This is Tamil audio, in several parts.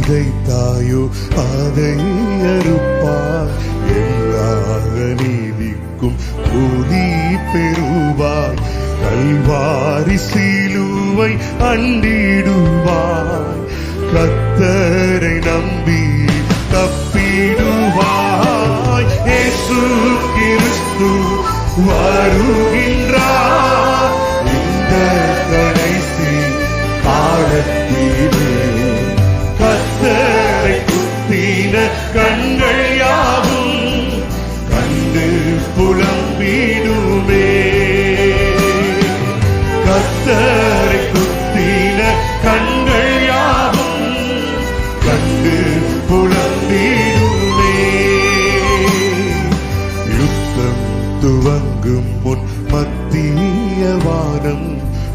விதைத்தாயோ அதை அறுப்பாய், எல்லா நீதிக்கும் கூலி பெறுவாய். கல்வாரி சிலுவை அண்டிடுவாய், கர்த்தரை நம்பி தப்பிடுவாய். இயேசு கிறிஸ்து வருகின்றார் இந்த கடைசி காலத்திலே. கர்த்தரை குத்தின கண்கள் யாவும் கண்டு புலம்பிடுமே. கர்த்தரை குத்தின கண்கள் யாவும் கண்டு புலம்பிடுமே. யுத்தம் துவங்கும் முன் மத்திய வானம்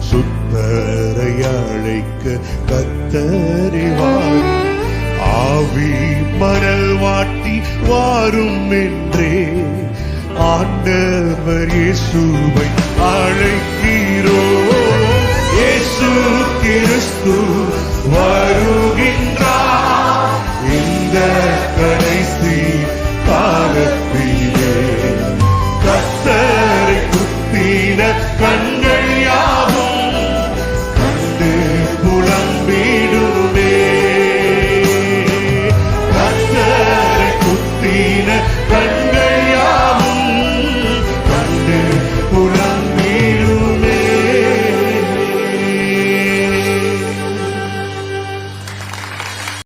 சுத்தரை அழைக்க கர்த்தரை வாரும். ஆவி மணல் வாட்டி வாரும் என்றே ஆண்டவர் இயேசுவை அழைக்க